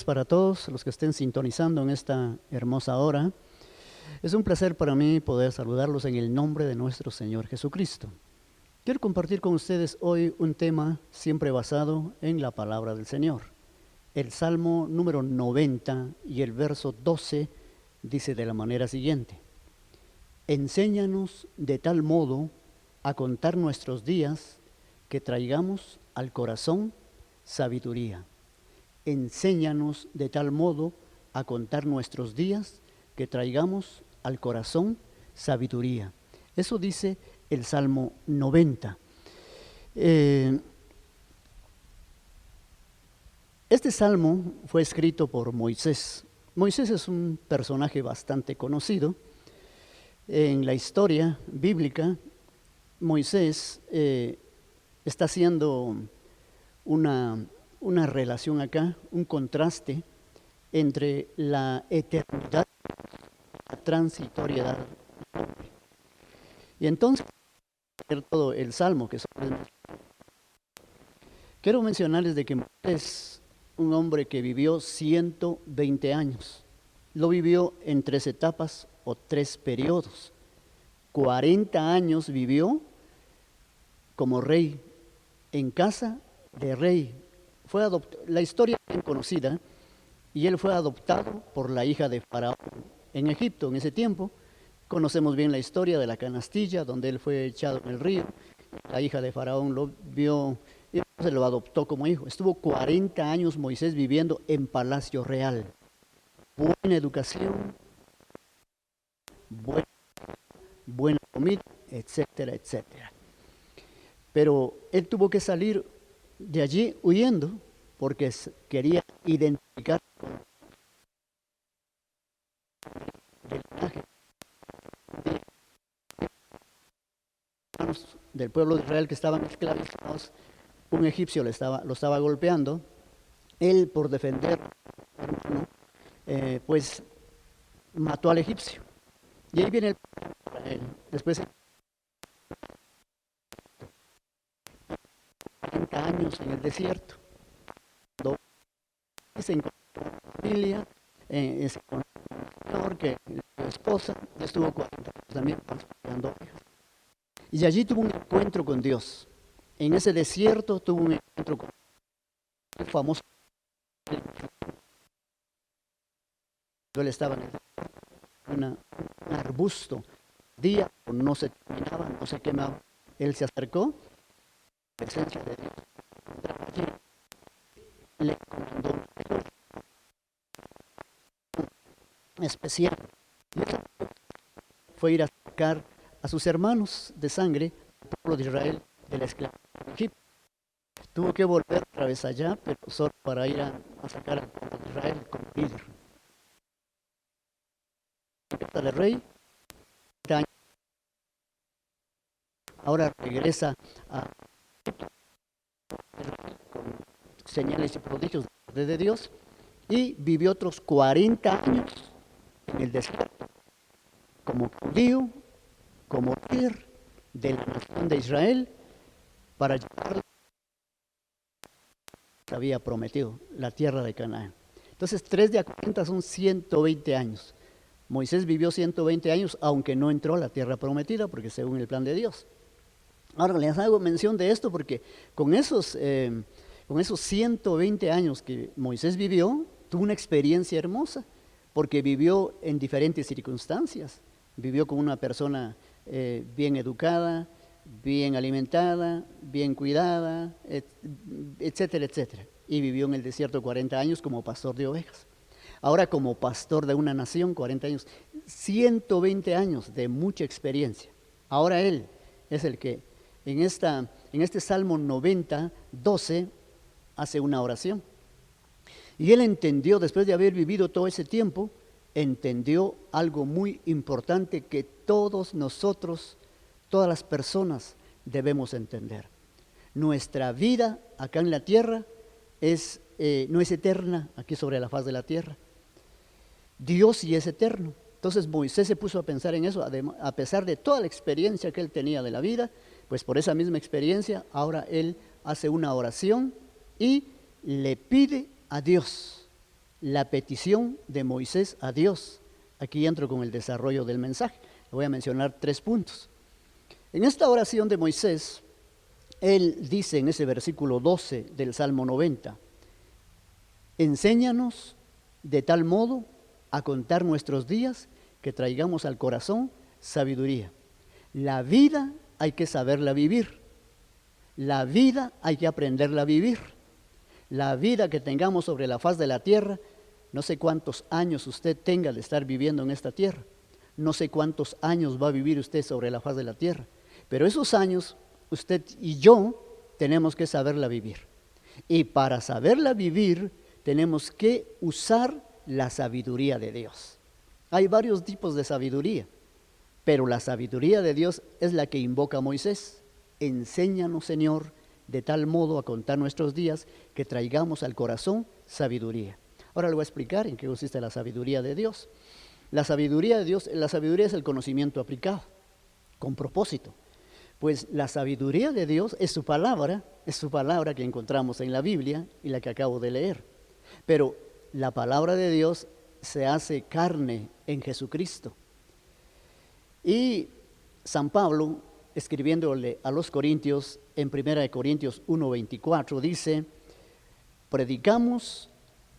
Para todos los que estén sintonizando en esta hermosa hora, es un placer para mí poder saludarlos en el nombre de nuestro Señor Jesucristo. Quiero compartir con ustedes hoy un tema siempre basado en la palabra del Señor. El Salmo número 90 y el verso 12 dice de la manera siguiente: enséñanos de tal modo a contar nuestros días que traigamos al corazón sabiduría. Enséñanos de tal modo a contar nuestros días que traigamos al corazón sabiduría. Eso dice el Salmo 90. Este salmo fue escrito por Moisés. Moisés es un personaje bastante conocido. En la historia bíblica, Moisés está haciendo una relación acá, un contraste entre la eternidad y la transitoriedad del hombre. Y entonces, todo el Salmo que quiero mencionarles de que Moisés es un hombre que vivió 120 años. Lo vivió en 3 etapas o 3 periodos. 40 años vivió como rey en casa de rey. La historia es bien conocida, y él fue adoptado por la hija de Faraón en Egipto en ese tiempo. Conocemos bien la historia de la canastilla, donde él fue echado en el río. La hija de Faraón lo vio y se lo adoptó como hijo. Estuvo 40 años Moisés viviendo en palacio real. Buena educación, buena comida, etcétera, etcétera. Pero él tuvo que salir de allí huyendo porque quería identificar el linaje del pueblo de Israel que estaban esclavizados. Un egipcio lo estaba golpeando. Él, por defender hermano, pues mató al egipcio. Y ahí viene el para él. Después de 40 años en el desierto, cuando se encontró con la familia, se encontró con el Señor, que su esposa estuvo 40 años también pastoreando ovejas. Y allí tuvo un encuentro con Dios. En ese desierto tuvo un encuentro con el famoso. Él estaba en un arbusto. Día no se terminaba, no se quemaba. Él se acercó, la presencia de Dios allí, le comandó una especial. Fue ir a sacar a sus hermanos de sangre, el pueblo de Israel, de la esclavitud de Egipto. Tuvo que volver otra vez allá, pero solo para ir a sacar al pueblo de Israel como líder. De rey, ahora regresa a con señales y prodigios de Dios, y vivió otros 40 años en el desierto como judío, como líder de la nación de Israel, para llevar que había prometido, la tierra de Canaán. Entonces 3 de a 40 son 120 años. Moisés vivió 120 años, aunque no entró a la tierra prometida, porque según el plan de Dios. Ahora les hago mención de esto porque con esos 120 años que Moisés vivió, tuvo una experiencia hermosa, porque vivió en diferentes circunstancias. Vivió con una persona bien educada, bien alimentada, bien cuidada, etcétera, etcétera. Y vivió en el desierto 40 años como pastor de ovejas. Ahora como pastor de una nación, 40 años, 120 años de mucha experiencia. Ahora él es el que en este Salmo 90, 12, hace una oración. Y él entendió, después de haber vivido todo ese tiempo, entendió algo muy importante que todos nosotros, todas las personas debemos entender. Nuestra vida acá en la tierra no es eterna aquí sobre la faz de la tierra. Dios sí es eterno, Entonces Moisés se puso a pensar en eso, a pesar de toda la experiencia que él tenía de la vida, pues por esa misma experiencia, ahora él hace una oración y le pide a Dios, la petición de Moisés a Dios. Aquí entro con el desarrollo del mensaje. Le voy a mencionar 3 puntos. En esta oración de Moisés, él dice en ese versículo 12 del Salmo 90, enséñanos de tal modo a contar nuestros días que traigamos al corazón sabiduría. La vida hay que saberla vivir. La vida hay que aprenderla a vivir. La vida que tengamos sobre la faz de la tierra, no sé cuántos años usted tenga de estar viviendo en esta tierra. No sé cuántos años va a vivir usted sobre la faz de la tierra. Pero esos años, usted y yo tenemos que saberla vivir. Y para saberla vivir, tenemos que usar la sabiduría de Dios. Hay varios tipos de sabiduría, pero la sabiduría de Dios es la que invoca a Moisés. Enséñanos, Señor, de tal modo a contar nuestros días que traigamos al corazón sabiduría. Ahora le voy a explicar en qué consiste la sabiduría de Dios. La sabiduría de Dios, la sabiduría es el conocimiento aplicado, con propósito. Pues la sabiduría de Dios es su palabra que encontramos en la Biblia y la que acabo de leer. Pero la palabra de Dios se hace carne en Jesucristo. Y San Pablo, escribiéndole a los Corintios, en 1 Corintios 1:24, dice, predicamos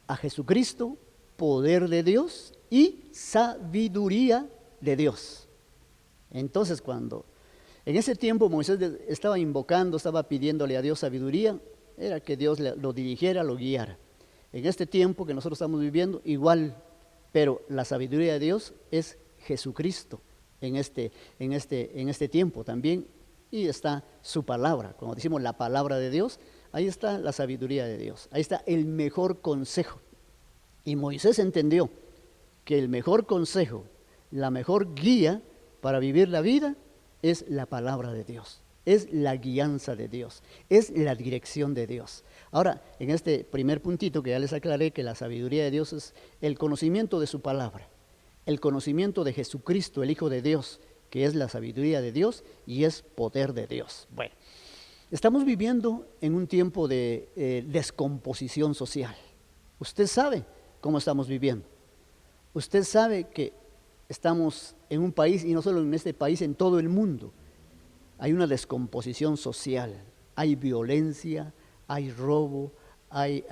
a Jesucristo, poder de Dios y sabiduría de Dios. Entonces, cuando en ese tiempo Moisés estaba invocando, estaba pidiéndole a Dios sabiduría, era que Dios lo dirigiera, lo guiara. En este tiempo que nosotros estamos viviendo, igual, pero la sabiduría de Dios es Jesucristo en este tiempo también, y está su palabra. Cuando decimos la palabra de Dios, ahí está la sabiduría de Dios, ahí está el mejor consejo. Y Moisés entendió que el mejor consejo, la mejor guía para vivir la vida es la palabra de Dios, es la guianza de Dios, es la dirección de Dios. Ahora, en este primer puntito que ya les aclaré, que la sabiduría de Dios es el conocimiento de su palabra, el conocimiento de Jesucristo, el Hijo de Dios, que es la sabiduría de Dios y es poder de Dios. Bueno, estamos viviendo en un tiempo de descomposición social. Usted sabe cómo estamos viviendo. Usted sabe que estamos en un país, y no solo en este país, en todo el mundo. Hay una descomposición social, hay violencia, hay robo, hay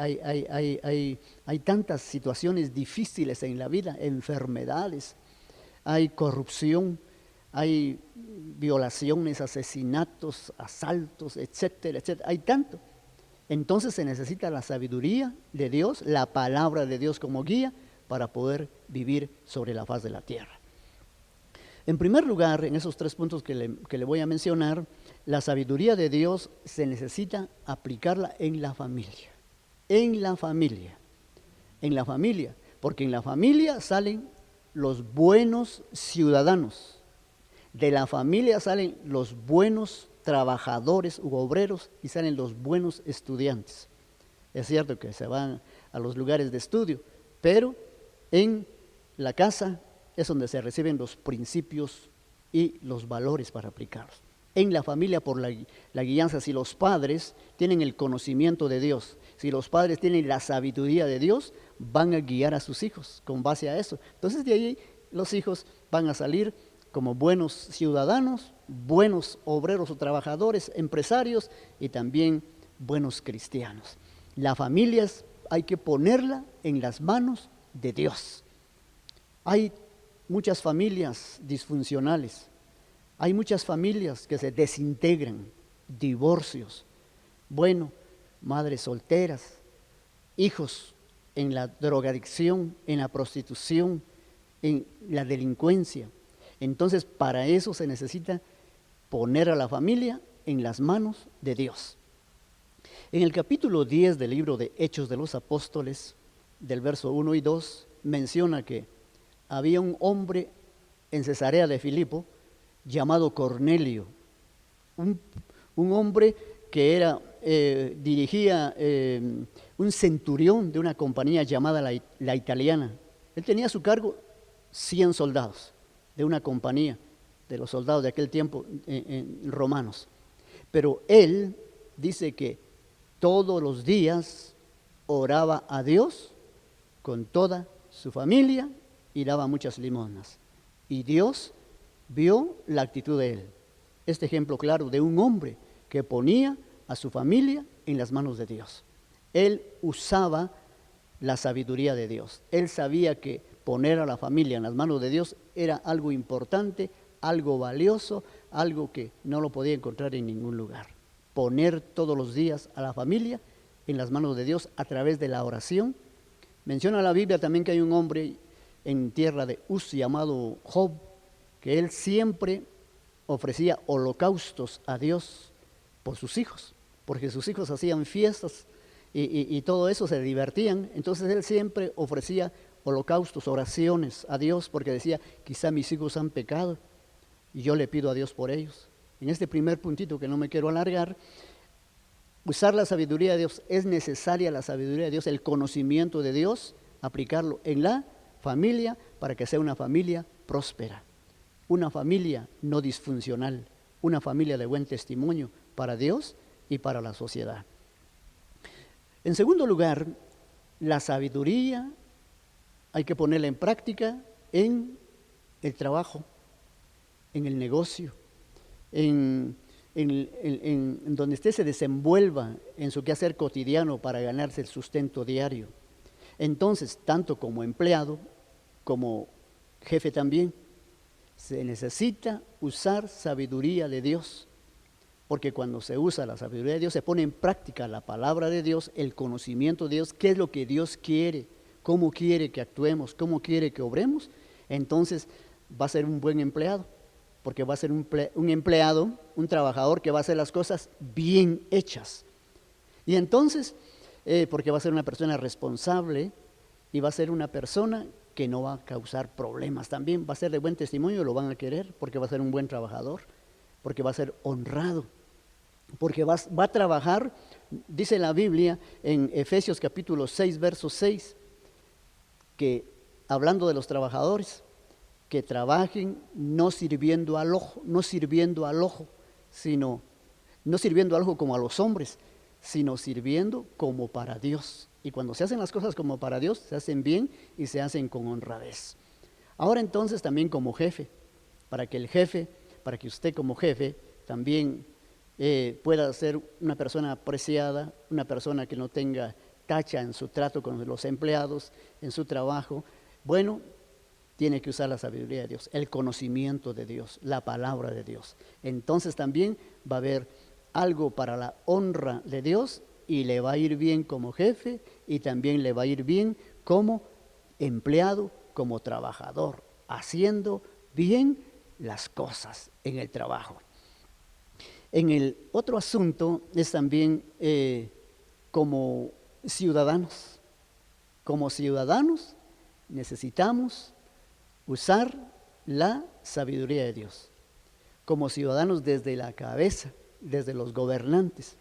tantas situaciones difíciles en la vida, enfermedades, hay corrupción, hay violaciones, asesinatos, asaltos, etcétera, etcétera. Hay tanto. Entonces se necesita la sabiduría de Dios, la palabra de Dios como guía para poder vivir sobre la faz de la tierra. En primer lugar, en esos 3 puntos que le voy a mencionar, la sabiduría de Dios se necesita aplicarla en la familia. En la familia. En la familia. Porque en la familia salen los buenos ciudadanos. De la familia salen los buenos trabajadores u obreros y salen los buenos estudiantes. Es cierto que se van a los lugares de estudio, pero en la casa es donde se reciben los principios y los valores para aplicarlos. En la familia, por la guianza, si los padres tienen el conocimiento de Dios, si los padres tienen la sabiduría de Dios, van a guiar a sus hijos con base a eso. Entonces de ahí los hijos van a salir como buenos ciudadanos, buenos obreros o trabajadores, empresarios y también buenos cristianos. La familia hay que ponerla en las manos de Dios. Hay muchas familias disfuncionales, hay muchas familias que se desintegran, divorcios, madres solteras, hijos en la drogadicción, en la prostitución, en la delincuencia. Entonces, para eso se necesita poner a la familia en las manos de Dios. En el capítulo 10 del libro de Hechos de los Apóstoles, del verso 1 y 2, menciona que había un hombre en Cesarea de Filipo llamado Cornelio, un hombre que dirigía un centurión de una compañía llamada la Italiana. Él tenía a su cargo 100 soldados de una compañía de los soldados de aquel tiempo romanos. Pero él dice que todos los días oraba a Dios con toda su familia y daba muchas limosnas. Y Dios vio la actitud de él. Este ejemplo claro de un hombre que ponía a su familia en las manos de Dios. Él usaba la sabiduría de Dios. Él sabía que poner a la familia en las manos de Dios era algo importante, algo valioso, algo que no lo podía encontrar en ningún lugar. Poner todos los días a la familia en las manos de Dios a través de la oración. Menciona la Biblia también que hay un hombre en tierra de Uz llamado Job, que él siempre ofrecía holocaustos a Dios por sus hijos, porque sus hijos hacían fiestas y todo eso, se divertían. Entonces él siempre ofrecía holocaustos, oraciones a Dios, porque decía, quizá mis hijos han pecado y yo le pido a Dios por ellos. En este primer puntito que no me quiero alargar, usar la sabiduría de Dios, es necesaria la sabiduría de Dios, el conocimiento de Dios, aplicarlo en la familia para que sea una familia próspera, una familia no disfuncional, una familia de buen testimonio para Dios y para la sociedad. En segundo lugar, la sabiduría hay que ponerla en práctica en el trabajo, en el negocio, en donde usted se desenvuelva en su quehacer cotidiano para ganarse el sustento diario. Entonces, tanto como empleado, como jefe también, se necesita usar sabiduría de Dios, porque cuando se usa la sabiduría de Dios, se pone en práctica la palabra de Dios, el conocimiento de Dios, qué es lo que Dios quiere, cómo quiere que actuemos, cómo quiere que obremos, entonces va a ser un buen empleado, porque va a ser un empleado, un trabajador que va a hacer las cosas bien hechas. Y entonces, porque va a ser una persona responsable y va a ser una persona que no va a causar problemas también, va a ser de buen testimonio, lo van a querer, porque va a ser un buen trabajador, porque va a ser honrado, porque va a trabajar, dice la Biblia en Efesios capítulo 6, verso 6, que hablando de los trabajadores, que trabajen no sirviendo al ojo, sino no sirviendo al ojo como a los hombres, sino sirviendo como para Dios. Y cuando se hacen las cosas como para Dios, se hacen bien y se hacen con honradez. Ahora entonces también como jefe, para que usted como jefe también pueda ser una persona apreciada, una persona que no tenga tacha en su trato con los empleados, en su trabajo, bueno, tiene que usar la sabiduría de Dios, el conocimiento de Dios, la palabra de Dios. Entonces también va a haber algo para la honra de Dios y le va a ir bien como jefe y también le va a ir bien como empleado, como trabajador, haciendo bien las cosas en el trabajo. En el otro asunto es también como ciudadanos. Como ciudadanos necesitamos usar la sabiduría de Dios. Como ciudadanos desde la cabeza, desde los gobernantes.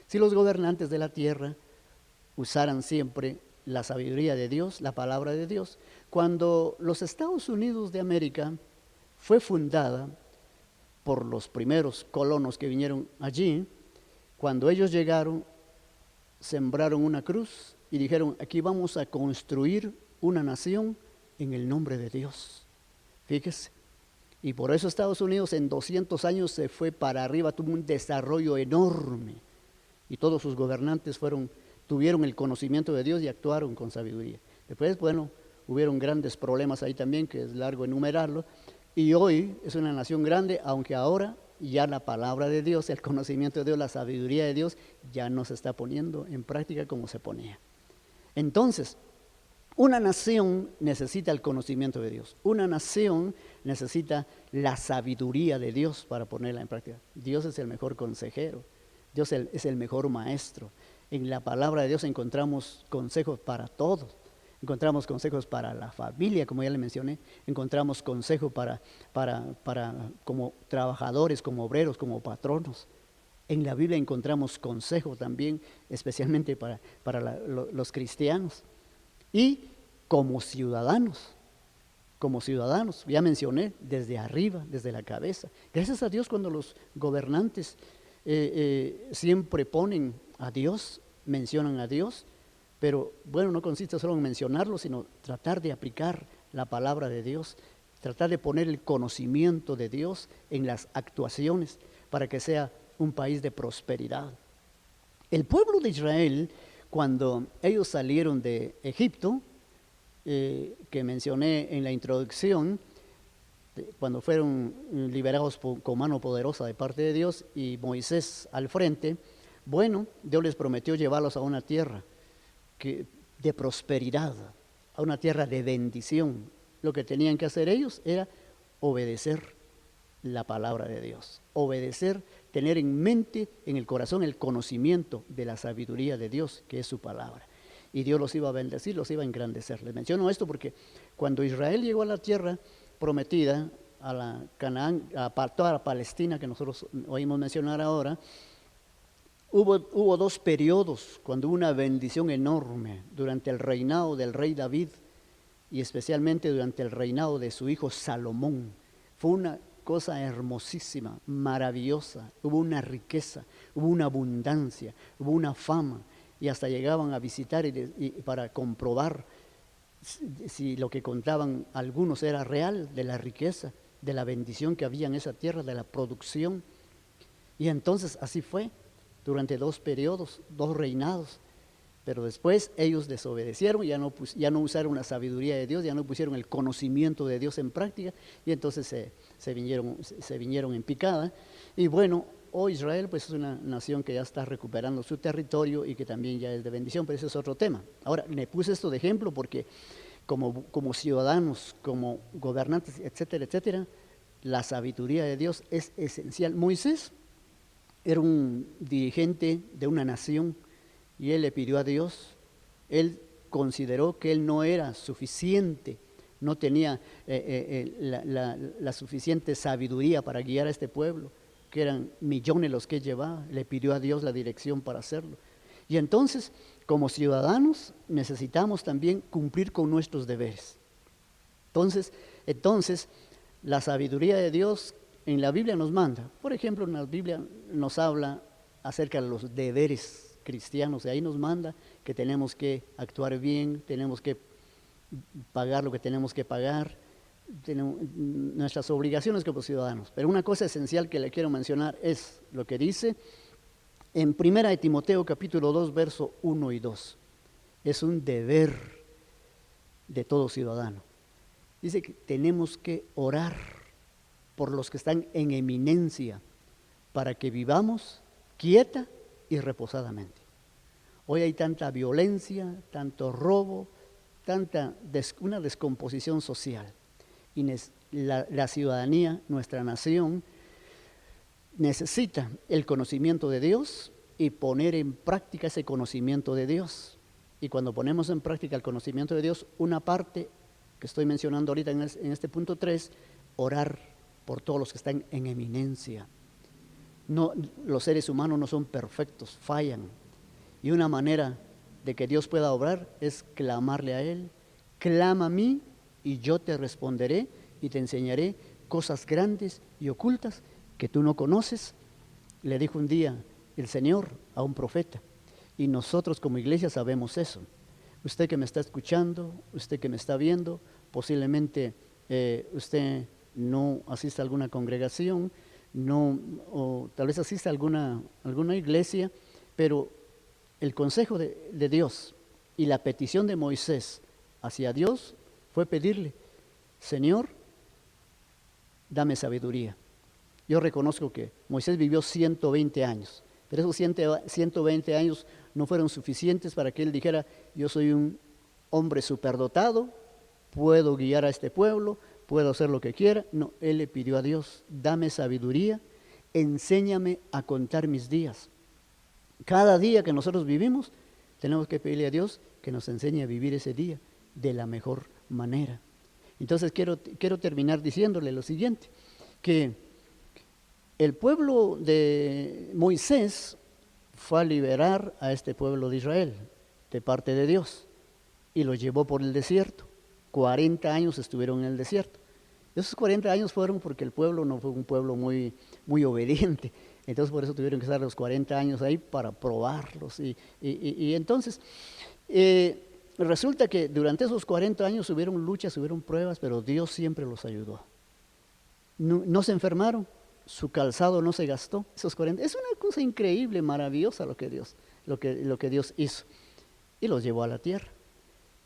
Si los gobernantes de la tierra usaran siempre la sabiduría de Dios, la palabra de Dios. Cuando los Estados Unidos de América fue fundada por los primeros colonos que vinieron allí, cuando ellos llegaron, sembraron una cruz y dijeron, aquí vamos a construir una nación en el nombre de Dios. Fíjese. Y por eso Estados Unidos en 200 años se fue para arriba, tuvo un desarrollo enorme. Y todos sus gobernantes tuvieron el conocimiento de Dios y actuaron con sabiduría. Después, bueno, hubieron grandes problemas ahí también, que es largo enumerarlo. Y hoy es una nación grande, aunque ahora ya la palabra de Dios, el conocimiento de Dios, la sabiduría de Dios, ya no se está poniendo en práctica como se ponía. Entonces, una nación necesita el conocimiento de Dios. Una nación necesita la sabiduría de Dios para ponerla en práctica. Dios es el mejor consejero. Dios es el mejor maestro. En la palabra de Dios encontramos consejos para todos. Encontramos consejos para la familia, como ya le mencioné. Encontramos consejos para como trabajadores, como obreros, como patronos. En la Biblia encontramos consejos también, especialmente para los cristianos. Y como ciudadanos, como ciudadanos, ya mencioné, desde arriba, desde la cabeza. Gracias a Dios cuando los gobernantes siempre ponen a Dios, mencionan a Dios, pero bueno, no consiste solo en mencionarlo, sino tratar de aplicar la palabra de Dios, tratar de poner el conocimiento de Dios en las actuaciones para que sea un país de prosperidad. El pueblo de Israel, cuando ellos salieron de Egipto, que mencioné en la introducción, cuando fueron liberados con mano poderosa de parte de Dios y Moisés al frente, bueno, Dios les prometió llevarlos a una tierra de prosperidad, a una tierra de bendición. Lo que tenían que hacer ellos era obedecer la palabra de Dios, obedecer, tener en mente, en el corazón, el conocimiento de la sabiduría de Dios, que es su palabra. Y Dios los iba a bendecir, los iba a engrandecer. Les menciono esto porque cuando Israel llegó a la tierra prometida, a la Canaán, a toda la Palestina que nosotros oímos mencionar ahora, hubo dos periodos cuando hubo una bendición enorme durante el reinado del rey David y especialmente durante el reinado de su hijo Salomón. Fue una cosa hermosísima, maravillosa, hubo una riqueza, hubo una abundancia, hubo una fama y hasta llegaban a visitar y para comprobar si lo que contaban algunos era real, de la riqueza, de la bendición que había en esa tierra, de la producción. Y entonces así fue durante dos periodos, dos reinados. Pero después ellos desobedecieron, ya no usaron la sabiduría de Dios, ya no pusieron el conocimiento de Dios en práctica, y entonces se vinieron en picada. Y bueno, hoy Israel pues es una nación que ya está recuperando su territorio y que también ya es de bendición, pero ese es otro tema. Ahora, le puse esto de ejemplo porque como ciudadanos, como gobernantes, etcétera, etcétera, la sabiduría de Dios es esencial. Moisés era un dirigente de una nación y él le pidió a Dios, él consideró que él no era suficiente, no tenía la suficiente sabiduría para guiar a este pueblo, que eran millones los que llevaba, le pidió a Dios la dirección para hacerlo. Y entonces, como ciudadanos, necesitamos también cumplir con nuestros deberes. Entonces, la sabiduría de Dios en la Biblia nos manda, por ejemplo, en la Biblia nos habla acerca de los deberes cristianos, y ahí nos manda que tenemos que actuar bien, tenemos que pagar lo que tenemos que pagar, tenemos nuestras obligaciones como ciudadanos. Pero una cosa esencial que le quiero mencionar es lo que dice en 1 de Timoteo capítulo 2, verso 1 y 2. Es un deber de todo ciudadano. Dice que tenemos que orar por los que están en eminencia para que vivamos quieta y reposadamente. Hoy hay tanta violencia, tanto robo, una descomposición social. Y la ciudadanía, nuestra nación, necesita el conocimiento de Dios y poner en práctica ese conocimiento de Dios. Y cuando ponemos en práctica el conocimiento de Dios, una parte que estoy mencionando ahorita en este punto 3, orar por todos los que están en eminencia. No, los seres humanos no son perfectos, fallan. Y una manera de que Dios pueda obrar es clamarle a Él. Clama a mí y yo te responderé y te enseñaré cosas grandes y ocultas que tú no conoces. Le dijo un día el Señor a un profeta. Y nosotros como iglesia sabemos eso. Usted que me está escuchando, usted que me está viendo, posiblemente usted no asiste a alguna congregación, o tal vez asiste a alguna iglesia, pero el consejo de Dios y la petición de Moisés hacia Dios fue pedirle, Señor, dame sabiduría. Yo reconozco que Moisés vivió 120 años, pero esos 120 años no fueron suficientes para que él dijera, yo soy un hombre superdotado, puedo guiar a este pueblo, puedo hacer lo que quiera. No, él le pidió a Dios, dame sabiduría, enséñame a contar mis días. Cada día que nosotros vivimos, tenemos que pedirle a Dios que nos enseñe a vivir ese día de la mejor manera. Entonces quiero terminar diciéndole lo siguiente, que el pueblo de Moisés fue a liberar a este pueblo de Israel de parte de Dios y lo llevó por el desierto. 40 años estuvieron en el desierto. Esos 40 años fueron porque el pueblo no fue un pueblo muy obediente. Entonces por eso tuvieron que estar los 40 años ahí para probarlos. Y entonces resulta que durante esos 40 años hubieron luchas, hubieron pruebas, pero Dios siempre los ayudó. No se enfermaron, su calzado no se gastó. Esos 40, es una cosa increíble, maravillosa lo que Dios hizo. Y los llevó a la tierra.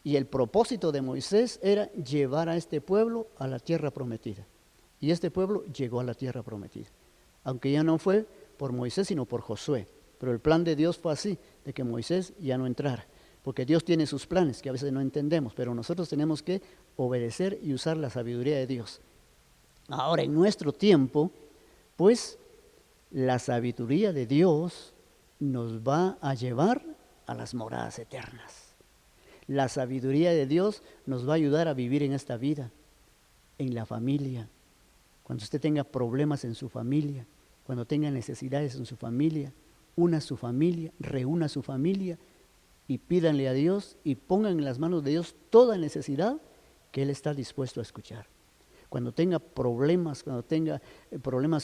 Y el propósito de Moisés era llevar a este pueblo a la tierra prometida. Y este pueblo llegó a la tierra prometida. Aunque ya no fue por Moisés, sino por Josué. Pero el plan de Dios fue así, de que Moisés ya no entrara. Porque Dios tiene sus planes, que a veces no entendemos, pero nosotros tenemos que obedecer y usar la sabiduría de Dios. Ahora, en nuestro tiempo, pues, la sabiduría de Dios nos va a llevar a las moradas eternas. La sabiduría de Dios nos va a ayudar a vivir en esta vida, en la familia. Cuando usted tenga problemas en su familia, cuando tenga necesidades en su familia, una su familia, reúna su familia y pídanle a Dios y pongan en las manos de Dios toda necesidad que Él está dispuesto a escuchar. Cuando tenga problemas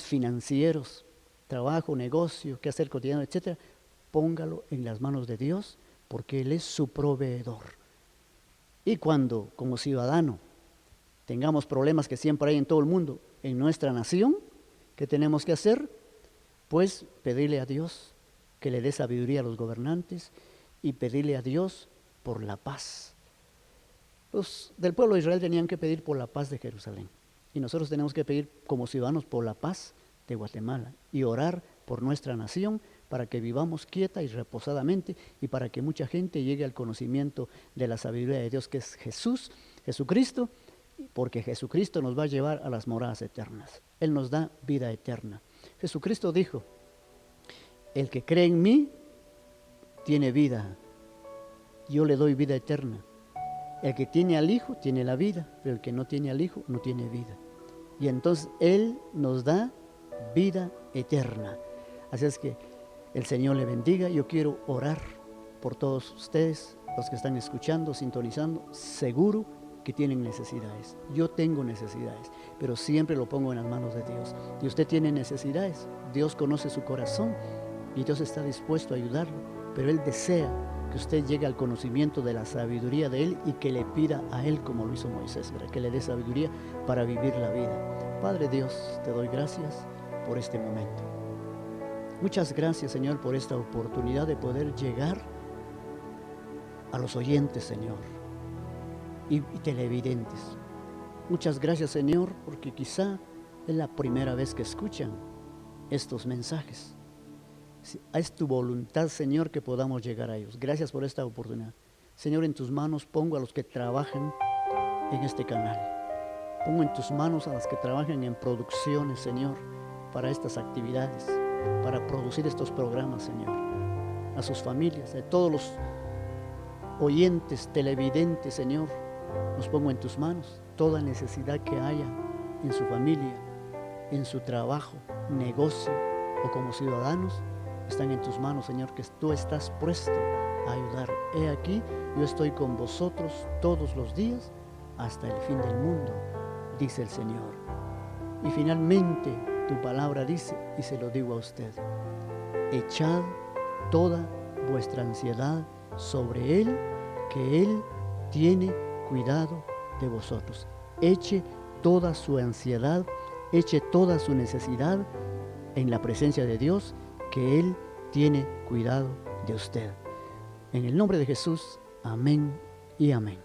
financieros, trabajo, negocio, qué hacer cotidiano, etcétera, póngalo en las manos de Dios, porque Él es su proveedor. Y cuando, como ciudadano, tengamos problemas que siempre hay en todo el mundo, en nuestra nación, ¿qué tenemos que hacer? Pues pedirle a Dios que le dé sabiduría a los gobernantes y pedirle a Dios por la paz. Los del pueblo de Israel tenían que pedir por la paz de Jerusalén. Y nosotros tenemos que pedir como ciudadanos por la paz de Guatemala y orar por nuestra nación para que vivamos quieta y reposadamente y para que mucha gente llegue al conocimiento de la sabiduría de Dios, que es Jesucristo, porque Jesucristo nos va a llevar a las moradas eternas. Él nos da vida eterna. Jesucristo dijo, el que cree en mí tiene vida, yo le doy vida eterna. El que tiene al Hijo tiene la vida, pero el que no tiene al Hijo no tiene vida. Y entonces Él nos da vida eterna. Así es que el Señor le bendiga. Yo quiero orar por todos ustedes, los que están escuchando, sintonizando. Seguro que tienen necesidades. Yo tengo necesidades, pero siempre lo pongo en las manos de Dios. Y usted tiene necesidades. Dios conoce su corazón y Dios está dispuesto a ayudarlo, pero Él desea que usted llegue al conocimiento de la sabiduría de Él y que le pida a Él como lo hizo Moisés, ¿verdad? Que le dé sabiduría para vivir la vida. Padre Dios, te doy gracias por este momento. Muchas gracias, Señor, por esta oportunidad de poder llegar a los oyentes, Señor, y televidentes. Muchas gracias, Señor, porque quizá es la primera vez que escuchan estos mensajes. Es tu voluntad, Señor, que podamos llegar a ellos. Gracias por esta oportunidad. Señor, en tus manos pongo a los que trabajan en este canal. Pongo en tus manos a los que trabajan en producciones, Señor, para estas actividades, para producir estos programas, Señor. A sus familias, a todos los oyentes, televidentes, Señor, los pongo en tus manos. Toda necesidad que haya en su familia, en su trabajo, negocio o como ciudadanos, están en tus manos, Señor, que tú estás presto a ayudar. He aquí, yo estoy con vosotros todos los días hasta el fin del mundo, dice el Señor. Y finalmente, tu palabra dice, y se lo digo a usted, echad toda vuestra ansiedad sobre Él, que Él tiene cuidado de vosotros. Eche toda su ansiedad, eche toda su necesidad en la presencia de Dios, que Él tiene cuidado de usted. En el nombre de Jesús, amén y amén.